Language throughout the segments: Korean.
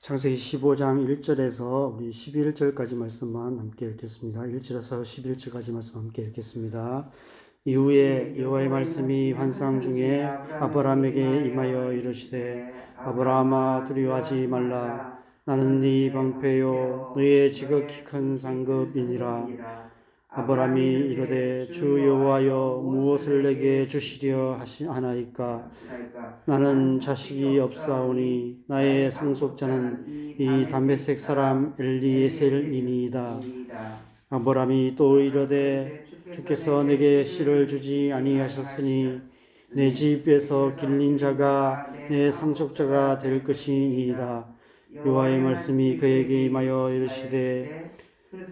창세기 15장 1절에서 우리 11절까지 말씀만 함께 읽겠습니다. 1절에서 11절까지 말씀 함께 읽겠습니다. 이후에 여호와의 말씀이 환상 중에 아브라함에게 임하여 이르시되 아브라함아 두려워하지 말라. 나는 네 방패요 너의 지극히 큰 상급이니라. 아브라함이 이르되 주 여호와여 무엇을 내게 주시려 하나이까. 나는 자식이 없사오니 나의 상속자는 이 다메섹 사람 엘리에셀이니이다. 아브라함이 또 이르되 주께서 내게 씨를 주지 아니하셨으니 내 집에서 길린 자가 내 상속자가 될 것이니이다. 여호와의 말씀이 그에게 임하여 이르시되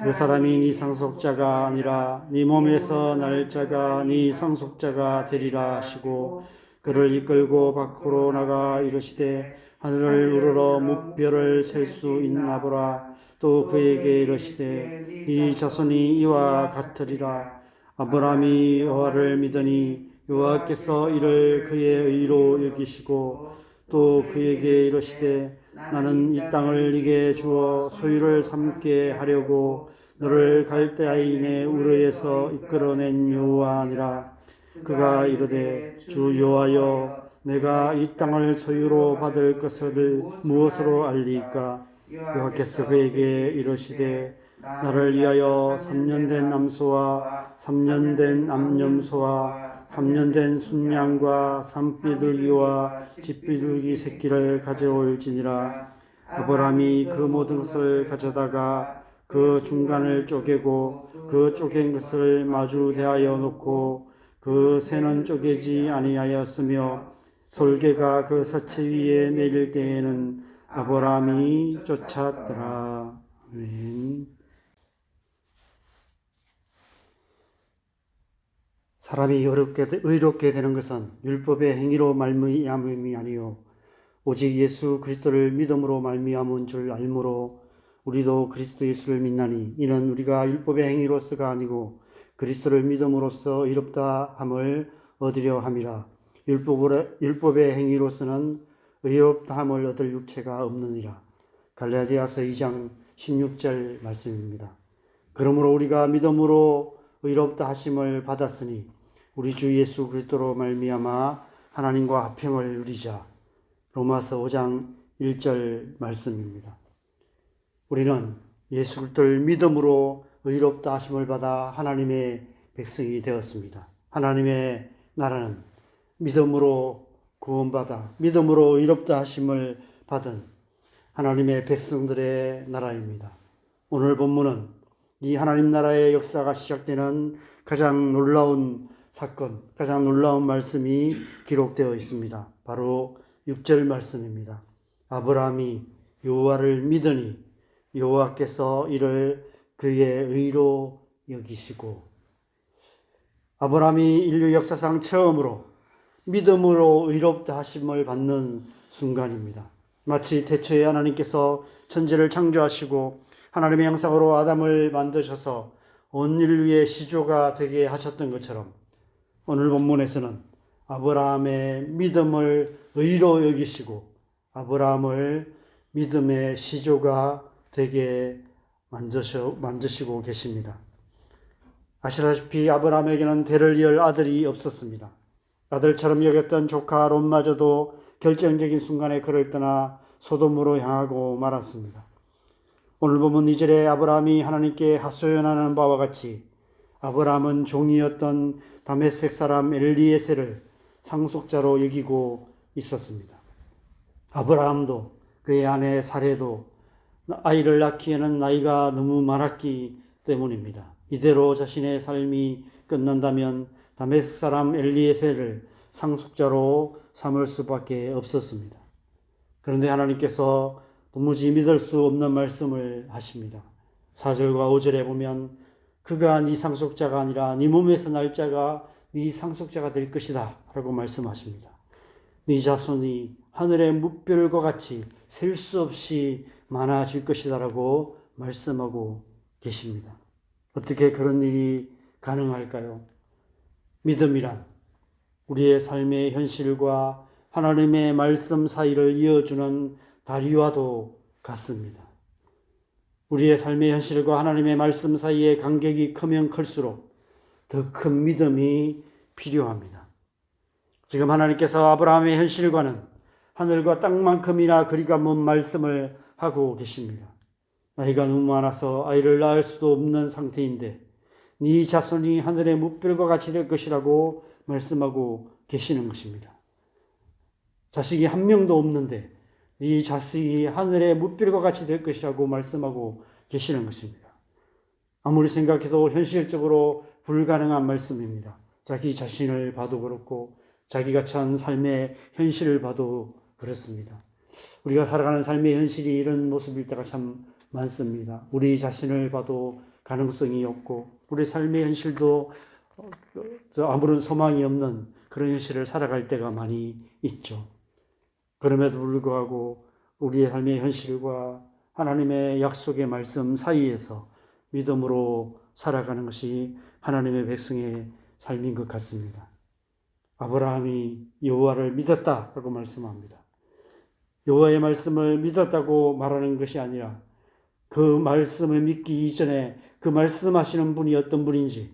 그 사람이 네 상속자가 아니라 네 몸에서 날 자가 네 상속자가 되리라 하시고 그를 이끌고 밖으로 나가 이르시되 하늘을 우러러 묵별을 셀 수 있나 보라. 또 그에게 이르시되 이 자손이 이와 같으리라. 아브라함이 여호와를 믿으니 여호와께서 이를 그의 의로 여기시고 또 그에게 이르시되 나는 이 땅을 네게 주어 소유를 삼게 하려고 너를 갈대아인의 우르에서 이끌어낸 여호와니라. 그가 이르되 주 여호와여 내가 이 땅을 소유로 받을 것을 무엇으로 알리까. 여호와께서 그에게 이르시되 나를 위하여 3년 된 암소와 3년 된 암염소와 3년 된 순양과 산비둘기와 집비둘기 새끼를 가져올지니라. 아브라함이 그 모든 것을 가져다가 그 중간을 쪼개고 그 쪼갠 것을 마주 대하여 놓고 그 새는 쪼개지 아니하였으며 솔개가 그 사체 위에 내릴 때에는 아브라함이 쫓았더라. 아멘. 사람이 의롭게 되는 것은 율법의 행위로 말미암음이 아니요 오직 예수 그리스도를 믿음으로 말미암은 줄 알므로 우리도 그리스도 예수를 믿나니 이는 우리가 율법의 행위로서가 아니고 그리스도를 믿음으로써 의롭다 함을 얻으려 함이라. 율법의 행위로서는 의롭다 함을 얻을 육체가 없느니라. 갈라디아서 2장 16절 말씀입니다. 그러므로 우리가 믿음으로 의롭다 하심을 받았으니 우리 주 예수 그리스도로 말미암아 하나님과 화평을 누리자. 로마서 5장 1절 말씀입니다. 우리는 예수 그리스도를 믿음으로 의롭다 하심을 받아 하나님의 백성이 되었습니다. 하나님의 나라는 믿음으로 구원받아 믿음으로 의롭다 하심을 받은 하나님의 백성들의 나라입니다. 오늘 본문은 이 하나님 나라의 역사가 시작되는 가장 놀라운 사건, 가장 놀라운 말씀이 기록되어 있습니다. 바로 6절 말씀입니다. 아브라함이 여호와를 믿으니 여호와께서 이를 그의 의로 여기시고. 아브라함이 인류 역사상 처음으로 믿음으로 의롭다 하심을 받는 순간입니다. 마치 태초에 하나님께서 천지를 창조하시고 하나님의 형상으로 아담을 만드셔서 온 인류의 시조가 되게 하셨던 것처럼 오늘 본문에서는 아브라함의 믿음을 의로 여기시고 아브라함을 믿음의 시조가 되게 만드시고 계십니다. 아시다시피 아브라함에게는 대를 이을 아들이 없었습니다. 아들처럼 여겼던 조카 롯마저도 결정적인 순간에 그를 떠나 소돔으로 향하고 말았습니다. 오늘 보면 2절에 아브라함이 하나님께 하소연하는 바와 같이 아브라함은 종이었던 다메섹 사람 엘리에셀을 상속자로 여기고 있었습니다. 아브라함도 그의 아내 사레도 아이를 낳기에는 나이가 너무 많았기 때문입니다. 이대로 자신의 삶이 끝난다면 다메섹 사람 엘리에셀을 상속자로 삼을 수밖에 없었습니다. 그런데 하나님께서 도무지 믿을 수 없는 말씀을 하십니다. 4절과 5절에 보면 그가 네 상속자가 아니라 네 몸에서 날 자가 네 상속자가 될 것이다 라고 말씀하십니다. 네 자손이 하늘의 묵별과 같이 셀 수 없이 많아질 것이다 라고 말씀하고 계십니다. 어떻게 그런 일이 가능할까요? 믿음이란 우리의 삶의 현실과 하나님의 말씀 사이를 이어주는 다리와도 같습니다. 우리의 삶의 현실과 하나님의 말씀 사이의 간격이 크면 클수록 더 큰 믿음이 필요합니다. 지금 하나님께서 아브라함의 현실과는 하늘과 땅만큼이나 거리가 먼 말씀을 하고 계십니다. 나이가 너무 많아서 아이를 낳을 수도 없는 상태인데 네 자손이 하늘의 뭇별과 같이 될 것이라고 말씀하고 계시는 것입니다. 자식이 한 명도 없는데 네 자식이 하늘의 뭇별과 같이 될 것이라고 말씀하고 계시는 것입니다. 아무리 생각해도 현실적으로 불가능한 말씀입니다. 자기 자신을 봐도 그렇고 자기가 처한 삶의 현실을 봐도 그렇습니다. 우리가 살아가는 삶의 현실이 이런 모습일 때가 참 많습니다. 우리 자신을 봐도 가능성이 없고 우리 삶의 현실도 아무런 소망이 없는 그런 현실을 살아갈 때가 많이 있죠. 그럼에도 불구하고 우리의 삶의 현실과 하나님의 약속의 말씀 사이에서 믿음으로 살아가는 것이 하나님의 백성의 삶인 것 같습니다. 아브라함이 여호와를 믿었다라고 말씀합니다. 여호와의 말씀을 믿었다고 말하는 것이 아니라 그 말씀을 믿기 이전에 그 말씀하시는 분이 어떤 분인지,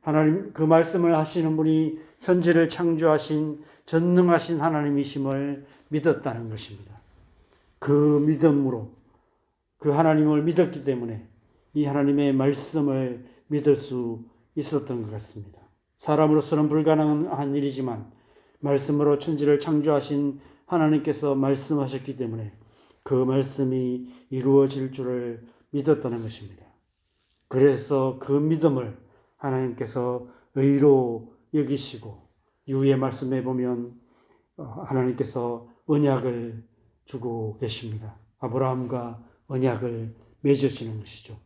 하나님 그 말씀을 하시는 분이 천지를 창조하신 전능하신 하나님이심을 믿었다는 것입니다. 그 믿음으로 그 하나님을 믿었기 때문에 이 하나님의 말씀을 믿을 수 있었던 것 같습니다. 사람으로서는 불가능한 일이지만 말씀으로 천지를 창조하신 하나님께서 말씀하셨기 때문에 그 말씀이 이루어질 줄을 믿었다는 것입니다. 그래서 그 믿음을 하나님께서 의로 여기시고 이후의 말씀에 보면 하나님께서 언약을 주고 계십니다. 아브라함과 언약을 맺으시는 것이죠.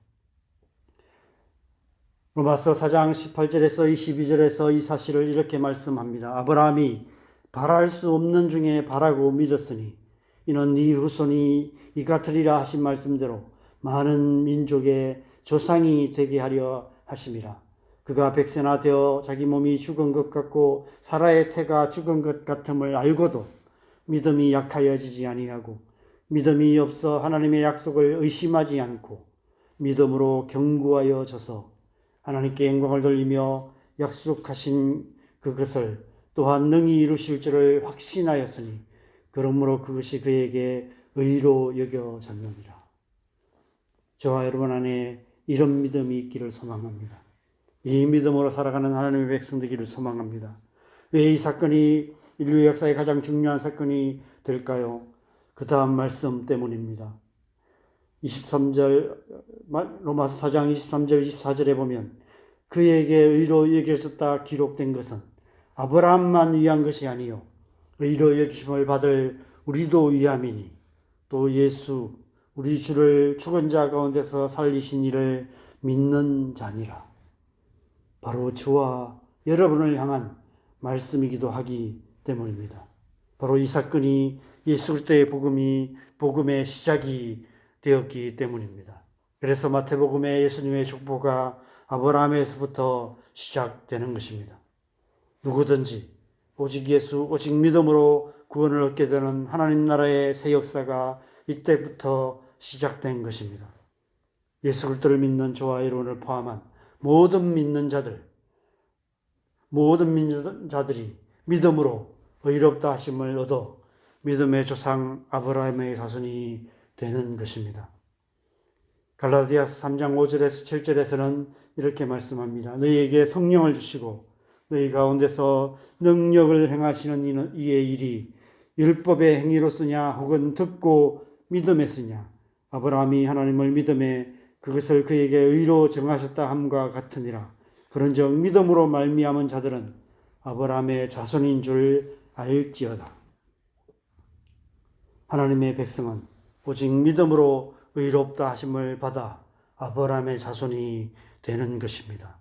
로마서 4장 18절에서 22절에서 이 사실을 이렇게 말씀합니다. 아브라함이 바랄 수 없는 중에 바라고 믿었으니 이는 네 후손이 이 같으리라 하신 말씀대로 많은 민족의 조상이 되게 하려 하심이라. 그가 백세나 되어 자기 몸이 죽은 것 같고 사라의 태가 죽은 것 같음을 알고도 믿음이 약하여지지 아니하고 믿음이 없어 하나님의 약속을 의심하지 않고 믿음으로 견고하여 져서 하나님께 영광을 돌리며 약속하신 그것을 또한 능히 이루실 줄을 확신하였으니 그러므로 그것이 그에게 의로 여겨졌느니라. 저와 여러분 안에 이런 믿음이 있기를 소망합니다. 이 믿음으로 살아가는 하나님의 백성 되기를 소망합니다. 왜 이 사건이 인류의 역사의 가장 중요한 사건이 될까요? 그 다음 말씀 때문입니다. 23절 로마서 4장 23절 24절에 보면 그에게 의로 여겨졌다 기록된 것은 아브라함만 위한 것이 아니요 의로 여기심을 받을 우리도 위함이니 또 예수 우리 주를 죽은 자 가운데서 살리신 이를 믿는 자니라. 바로 저와 여러분을 향한 말씀이기도 하기 때문입니다. 바로 이 사건이 예수 그리스도의 복음의 시작이 되었기 때문입니다. 그래서 마태복음의 예수님의 축복가 아브라함에서부터 시작되는 것입니다. 누구든지 오직 예수, 오직 믿음으로 구원을 얻게 되는 하나님 나라의 새 역사가 이때부터 시작된 것입니다. 예수 그리스도를 믿는 저와 여러분을 포함한 모든 믿는 자들이 믿음으로 의롭다 하심을 얻어 믿음의 조상 아브라함의 자손이 되는 것입니다. 갈라디아서 3장 5절에서 7절에서는 이렇게 말씀합니다. 너희에게 성령을 주시고 너희 가운데서 능력을 행하시는 이의 일이 율법의 행위로 쓰냐 혹은 듣고 믿음에 쓰냐 아브라함이 하나님을 믿음에 그것을 그에게 의로 정하셨다 함과 같으니라. 그런즉 믿음으로 말미암은 자들은 아브라함의 자손인 줄 알지어다. 하나님의 백성은 오직 믿음으로 의롭다 하심을 받아 아브라함의 자손이 되는 것입니다.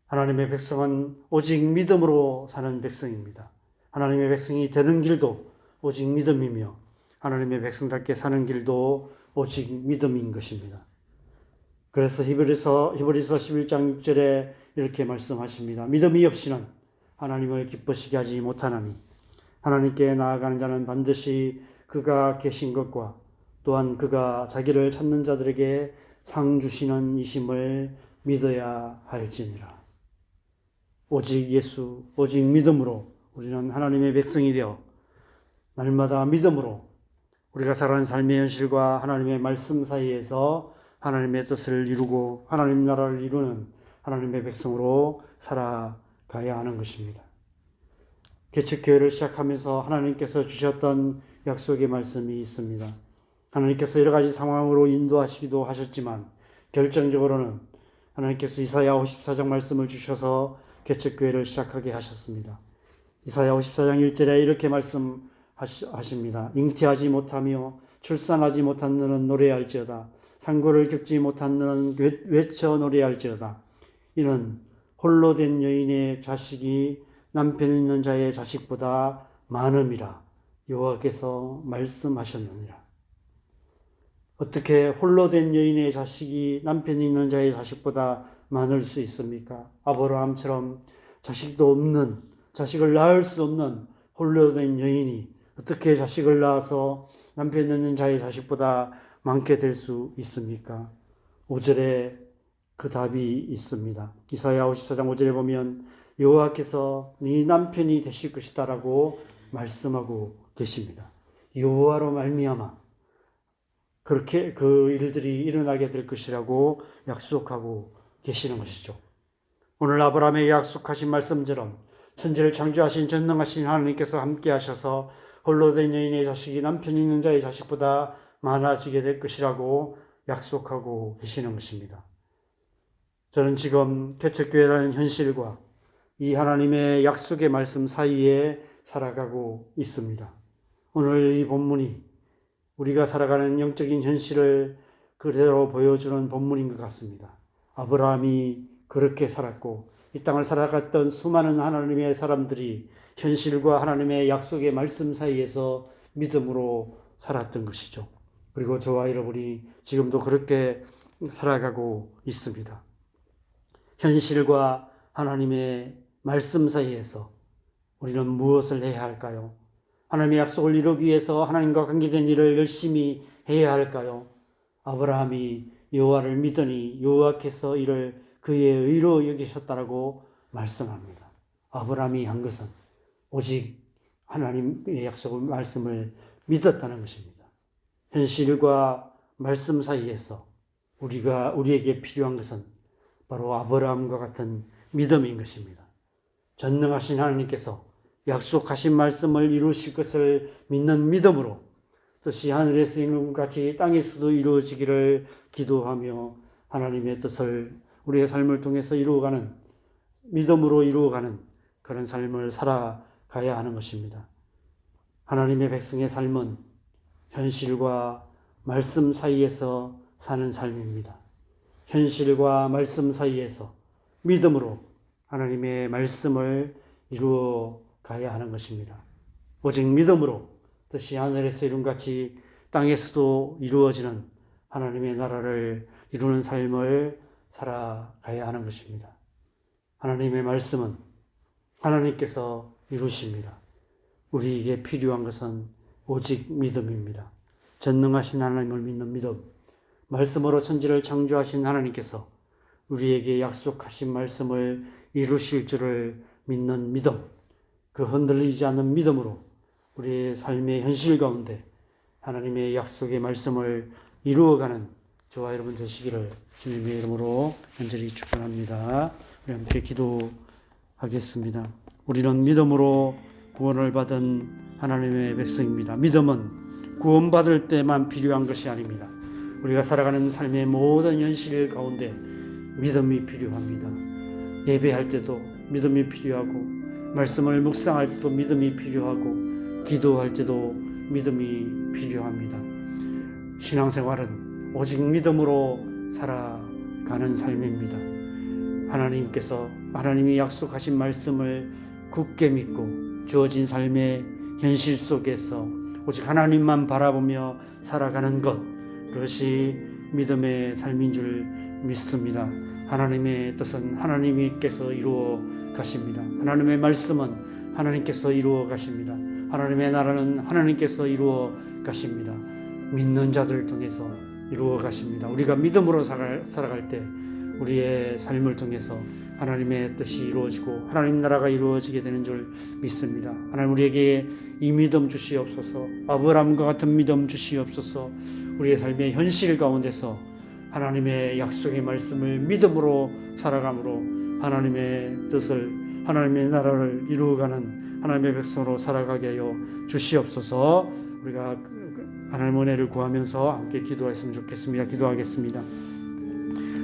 하나님의 백성은 오직 믿음으로 사는 백성입니다. 하나님의 백성이 되는 길도 오직 믿음이며 하나님의 백성답게 사는 길도 오직 믿음인 것입니다. 그래서 히브리서 11장 6절에 이렇게 말씀하십니다. 믿음이 없이는 하나님을 기쁘시게 하지 못하나니 하나님께 나아가는 자는 반드시 그가 계신 것과 또한 그가 자기를 찾는 자들에게 상 주시는 이심을 믿어야 할지니라. 오직 예수, 오직 믿음으로 우리는 하나님의 백성이 되어 날마다 믿음으로 우리가 살아가는 삶의 현실과 하나님의 말씀 사이에서 하나님의 뜻을 이루고 하나님 나라를 이루는 하나님의 백성으로 살아가야 하는 것입니다. 개척교회를 시작하면서 하나님께서 주셨던 약속의 말씀이 있습니다. 하나님께서 여러 가지 상황으로 인도하시기도 하셨지만 결정적으로는 하나님께서 이사야 54장 말씀을 주셔서 개척교회를 시작하게 하셨습니다. 이사야 54장 1절에 이렇게 말씀하십니다. 잉태하지 못하며 출산하지 못한 너는 노래할지어다. 상고를 겪지 못한 너는 외쳐 노래할지어다. 이는 홀로 된 여인의 자식이 남편 있는 자의 자식보다 많음이라 여호와께서 말씀하셨느니라. 어떻게 홀로 된 여인의 자식이 남편 있는 자의 자식보다 많을 수 있습니까? 아브라함처럼 자식도 없는, 자식을 낳을 수 없는 홀로 된 여인이 어떻게 자식을 낳아서 남편 있는 자의 자식보다 많게 될 수 있습니까? 5절에 그 답이 있습니다. 이사야 54장 5절에 보면 여호와께서 네 남편이 되실 것이다 라고 말씀하고 계십니다. 여호와로 말미암아 그렇게 그 일들이 일어나게 될 것이라고 약속하고 계시는 것이죠. 오늘 아브라함에게 약속하신 말씀처럼 천지를 창조하신 전능하신 하나님께서 함께 하셔서 홀로 된 여인의 자식이 남편 있는 자의 자식보다 많아지게 될 것이라고 약속하고 계시는 것입니다. 저는 지금 개척교회라는 현실과 이 하나님의 약속의 말씀 사이에 살아가고 있습니다. 오늘 이 본문이 우리가 살아가는 영적인 현실을 그대로 보여주는 본문인 것 같습니다. 아브라함이 그렇게 살았고 이 땅을 살아갔던 수많은 하나님의 사람들이 현실과 하나님의 약속의 말씀 사이에서 믿음으로 살았던 것이죠. 그리고 저와 여러분이 지금도 그렇게 살아가고 있습니다. 현실과 하나님의 말씀 사이에서 우리는 무엇을 해야 할까요? 하나님의 약속을 이루기 위해서 하나님과 관계된 일을 열심히 해야 할까요? 아브라함이 여호와를 믿으니 여호와께서 이를 그의 의로 여기셨다라고 말씀합니다. 아브라함이 한 것은 오직 하나님의 약속의 말씀을 믿었다는 것입니다. 현실과 말씀 사이에서 우리에게 필요한 것은 바로 아브라함과 같은 믿음인 것입니다. 전능하신 하나님께서 약속하신 말씀을 이루실 것을 믿는 믿음으로 뜻이 하늘에서 이룬 것 같이 땅에서도 이루어지기를 기도하며 하나님의 뜻을 우리의 삶을 통해서 이루어가는, 믿음으로 이루어가는 그런 삶을 살아가야 하는 것입니다. 하나님의 백성의 삶은 현실과 말씀 사이에서 사는 삶입니다. 현실과 말씀 사이에서 믿음으로 하나님의 말씀을 이루어 가야 하는 것입니다. 오직 믿음으로 뜻이 하늘에서 이룬 같이 땅에서도 이루어지는 하나님의 나라를 이루는 삶을 살아가야 하는 것입니다. 하나님의 말씀은 하나님께서 이루십니다. 우리에게 필요한 것은 오직 믿음입니다. 전능하신 하나님을 믿는 믿음, 말씀으로 천지를 창조하신 하나님께서 우리에게 약속하신 말씀을 이루실 줄을 믿는 믿음, 그 흔들리지 않는 믿음으로 우리의 삶의 현실 가운데 하나님의 약속의 말씀을 이루어가는 저와 여러분 되시기를 주님의 이름으로 간절히 축원합니다. 우리 함께 기도하겠습니다. 우리는 믿음으로 구원을 받은 하나님의 백성입니다. 믿음은 구원받을 때만 필요한 것이 아닙니다. 우리가 살아가는 삶의 모든 현실 가운데 믿음이 필요합니다. 예배할 때도 믿음이 필요하고 말씀을 묵상할 때도 믿음이 필요하고 기도할 때도 믿음이 필요합니다. 신앙생활은 오직 믿음으로 살아가는 삶입니다. 하나님이 약속하신 말씀을 굳게 믿고 주어진 삶의 현실 속에서 오직 하나님만 바라보며 살아가는 것, 그것이 믿음의 삶인 줄 믿습니다. 하나님의 뜻은 하나님께서 이루어 가십니다. 하나님의 말씀은 하나님께서 이루어 가십니다. 하나님의 나라는 하나님께서 이루어 가십니다. 믿는 자들을 통해서 이루어 가십니다. 우리가 믿음으로 살아갈 때 우리의 삶을 통해서 하나님의 뜻이 이루어지고 하나님 나라가 이루어지게 되는 줄 믿습니다. 하나님 우리에게 이 믿음 주시옵소서. 아브라함과 같은 믿음 주시옵소서. 우리의 삶의 현실 가운데서 하나님의 약속의 말씀을 믿음으로 살아감으로 하나님의 뜻을, 하나님의 나라를 이루어가는 하나님의 백성으로 살아가게 하여 주시옵소서. 우리가 하나님의 은혜를 구하면서 함께 기도했으면 좋겠습니다. 기도하겠습니다.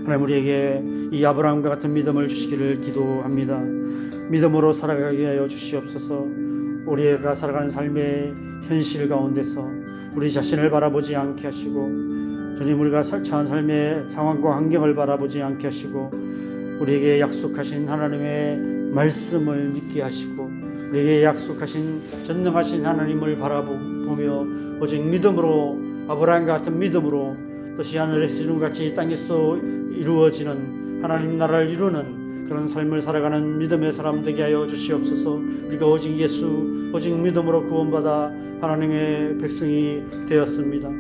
하나님 우리에게 이 아브라함과 같은 믿음을 주시기를 기도합니다. 믿음으로 살아가게 하여 주시옵소서. 우리가 살아가는 삶의 현실 가운데서 우리 자신을 바라보지 않게 하시고, 주님 우리가 처한 삶의 상황과 환경을 바라보지 않게 하시고, 우리에게 약속하신 하나님의 말씀을 믿게 하시고, 우리에게 약속하신 전능하신 하나님을 바라보며 오직 믿음으로, 아브라함과 같은 믿음으로 뜻이 하늘에서 이룬 같이 땅에서 이루어지는 하나님 나라를 이루는 그런 삶을 살아가는 믿음의 사람 되게 하여 주시옵소서. 우리가 오직 예수, 오직 믿음으로 구원받아 하나님의 백성이 되었습니다.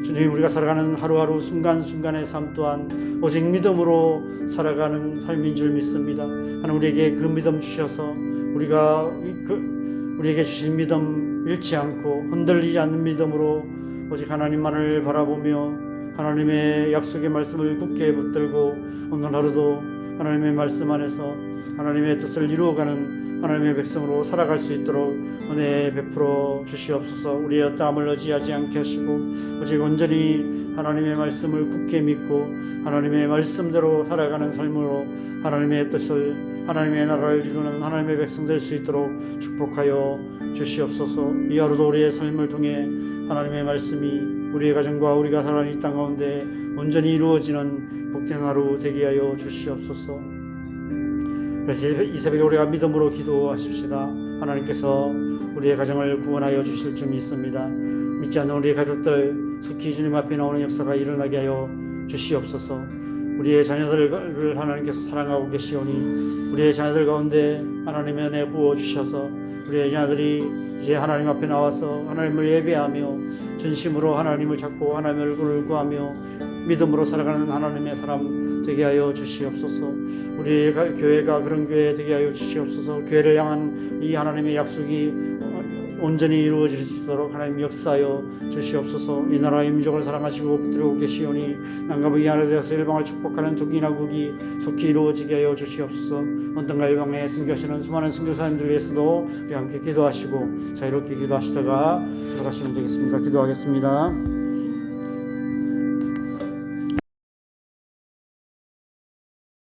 주님 우리가 살아가는 하루하루 순간순간의 삶 또한 오직 믿음으로 살아가는 삶인 줄 믿습니다. 하나님 우리에게 그 믿음 주셔서 우리에게 주신 믿음 잃지 않고 흔들리지 않는 믿음으로 오직 하나님만을 바라보며 하나님의 약속의 말씀을 굳게 붙들고 오늘 하루도 하나님의 말씀 안에서 하나님의 뜻을 이루어가는 하나님의 백성으로 살아갈 수 있도록 은혜 베풀어 주시옵소서. 우리의 어떠함을 의지하지 않게 하시고 오직 온전히 하나님의 말씀을 굳게 믿고 하나님의 말씀대로 살아가는 삶으로 하나님의 뜻을, 하나님의 나라를 이루는 하나님의 백성 될 수 있도록 축복하여 주시옵소서. 이 하루도 우리의 삶을 통해 하나님의 말씀이 우리의 가정과 우리가 살아가는 이 땅 가운데 온전히 이루어지는 복된 하루 되게 하여 주시옵소서. 그래서 이 새벽에 우리가 믿음으로 기도하십시다. 하나님께서 우리의 가정을 구원하여 주실 줄 믿습니다. 믿지 않는 우리의 가족들 속히 주님 앞에 나오는 역사가 일어나게 하여 주시옵소서. 우리의 자녀들을 하나님께서 사랑하고 계시오니 우리의 자녀들 가운데 하나님의 은혜 부어주셔서 우리의 자녀들이 이제 하나님 앞에 나와서 하나님을 예배하며 진심으로 하나님을 찾고 하나님의 얼굴을 구하며 믿음으로 살아가는 하나님의 사람 되게 하여 주시옵소서. 우리의 교회가 그런 교회 되게 하여 주시옵소서. 교회를 향한 이 하나님의 약속이 온전히 이루어질 수 있도록 하나님 역사하여 주시옵소서. 이 나라의 민족을 사랑하시고 붙들고 계시오니 남과 북이 하나 되어서 일방을 축복하는 독이나 국이 속히 이루어지게 하여 주시옵소서. 언덕과 일방에 순교하시는 수많은 순교사님들 위해서도 우리 함께 기도하시고 자유롭게 기도하시다가 들어가시면 되겠습니다. 기도하겠습니다.